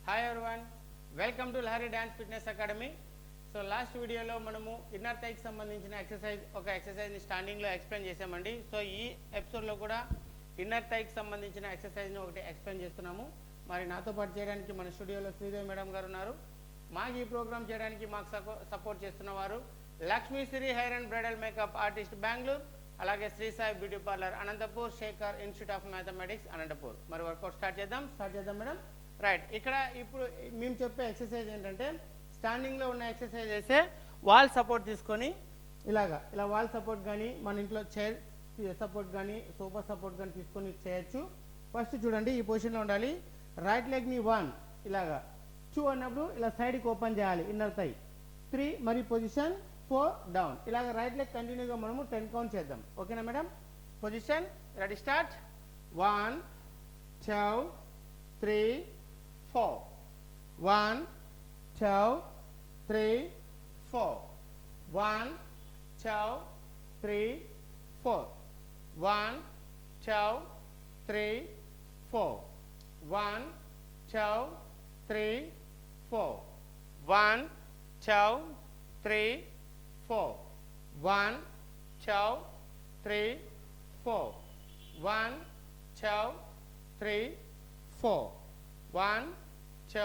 Hi everyone, welcome to Lahari Dance Fitness Academy. So last video lo manamu inner thigh ki sambandhinchina exercise ni standing lo explain chesamandi. So ee episode lo kuda inner thigh ki sambandhinchina exercise ni okati explain chestunamu. Mari nato paatu cheyadaniki mana studio lo Sridevi madam garu unnaru. Maaku ee program cheyadaniki maaku support chestunna varu Lakshmi Siri Hair and Bridal Makeup Artist Bangalore, alage Sri Sai Beauty Parlor Anantapur, Shekhar Institute of Mathematics Anantapur. Mari workout start cheddam madam. Right, ఇక్కడ ఇప్పుడు మేము చెప్పే exercise ఏంటంటే స్టాండింగ్లో ఉన్న exercise అయితే wall support తీసుకొని ఇలా wall support కానీ మన ఇంట్లో చైర్ సపోర్ట్ కానీ సోఫా సపోర్ట్ కానీ తీసుకొని చేయొచ్చు. ఫస్ట్ చూడండి, ఈ పొజిషన్లో ఉండాలి. రైట్ లెగ్ని 1 ఇలాగా, 2 అన్నప్పుడు ఇలా సైడ్కి ఓపెన్ చేయాలి ఇన్నర్ థై, 3 మరి పొజిషన్ 4 డౌన్. ఇలాగ రైట్ లెగ్ కంటిన్యూగా మనము 10 కౌంట్ చేద్దాం. ఓకేనా madam? Position ready, start. 1 2 3 4 1 2 3 4 1 2 3 4 1 2 3 4 1 2 3 4 1 2 3 4 1 2 3 4 1 2 3 4 1 2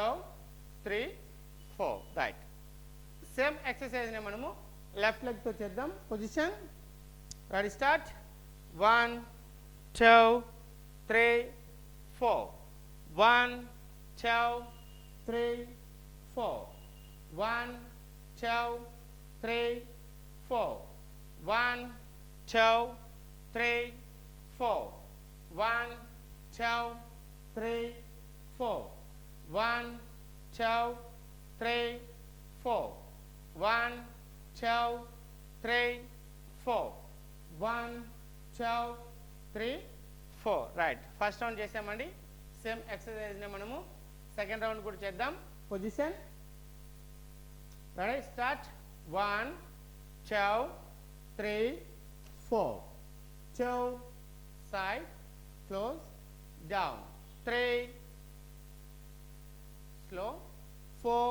3 4 right. Same exercise ని మనము లెఫ్ట్ లెగ్ తో చేద్దాం. Position ready, start. 1 2 3 4 1 2 3 4 1 2 3 4 1 2 3 4 1 2 3 4 1 2 3 4 1 2 3 4 1 2 3 4 right. First round చేసామండి. సేమ్ ఎక్సర్సైజ్ని మనము సెకండ్ రౌండ్ కూడా చేద్దాం. Position ready, start. 1 2 3 4 2 side close down 3 slow 4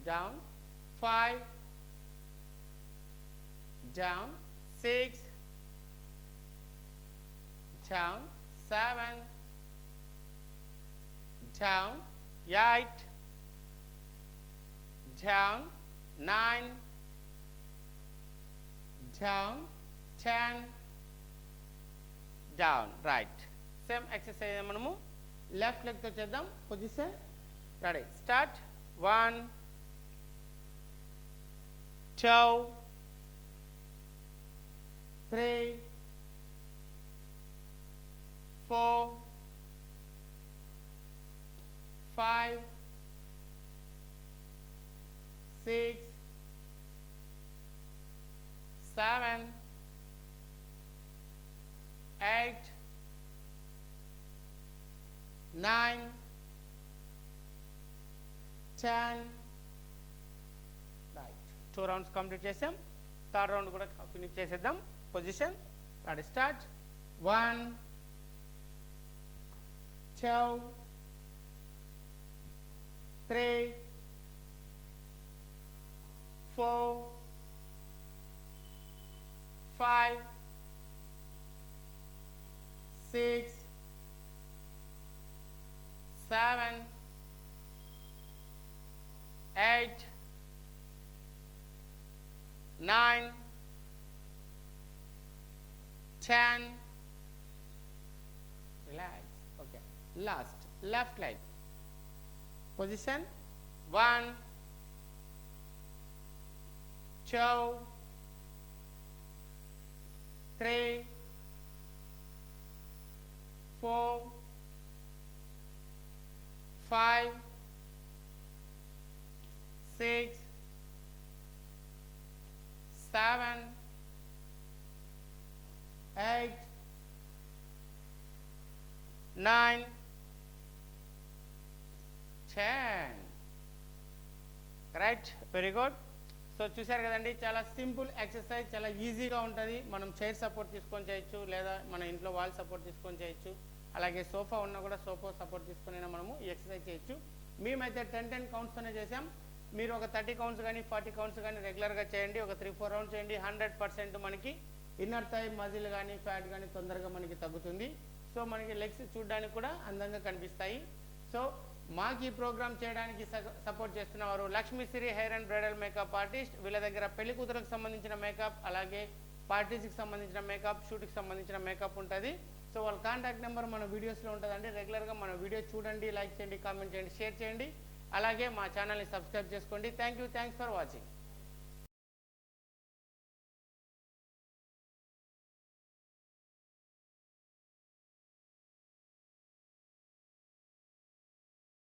down 5 down 6 down 7 down 8 down 9 down 10 down. Right. Same exercise మనము left leg తో చేద్దాం. Position ready, start. 1 2 3 4 5 6 7 8 9 10 right. 2 rounds complete చేసాం. Third round కూడా finish చేసేద్దాం. Position ready, start. 1 2 3 4 5 6 7 8 9 10 relax. Okay, last left leg position. 1 2 3 4 5 6 7 8 9 10 right. Very good. So చూసారు కదండి, చాలా simple exercise, చాలా ఈజీగా ఉంటుంది. మనం చైర్ సపోర్ట్ తీసుకొని చేయొచ్చు, లేదా మన ఇంట్లో వాల్ సపోర్ట్ తీసుకొని చేయొచ్చు. అలాగే సోఫా ఉన్నా కూడా సోఫా సపోర్ట్ తీసుకుని మనము ఈ ఎక్సర్సైజ్ చేయొచ్చు. మేమైతే 10 కౌంట్స్తోనే చేసాం. మీరు ఒక 30 కౌంట్స్ కానీ 40 కౌంట్స్ కానీ రెగ్యులర్గా చేయండి. ఒక 3-4 రౌండ్స్ చేయండి. 100% మనకి ఇన్నర్ థై మజిల్ కానీ ఫ్యాట్ కానీ తొందరగా మనకి తగ్గుతుంది. సో మనకి లెగ్స్ చూడడానికి కూడా అందంగా కనిపిస్తాయి. సో మాకు ఈ ప్రోగ్రామ్ చేయడానికి సపోర్ట్ చేస్తున్న వారు Lakshmisri hair and bridal makeup artist. వీళ్ళ దగ్గర పెళ్లి కూతురుకు సంబంధించిన మేకప్, అలాగే పార్టీస్కి సంబంధించిన మేకప్, షూట్కి సంబంధించిన మేకప్ ఉంటుంది. సో వాళ్ళ కాంటాక్ట్ నెంబర్ మన వీడియోస్లో ఉంటుందండి. రెగ్యులర్గా మన వీడియో చూడండి, లైక్ చేయండి, కామెంట్ చేయండి, షేర్ చేయండి. అలాగే మా ఛానల్ని సబ్స్క్రైబ్ చేసుకోండి. Thanks for watching.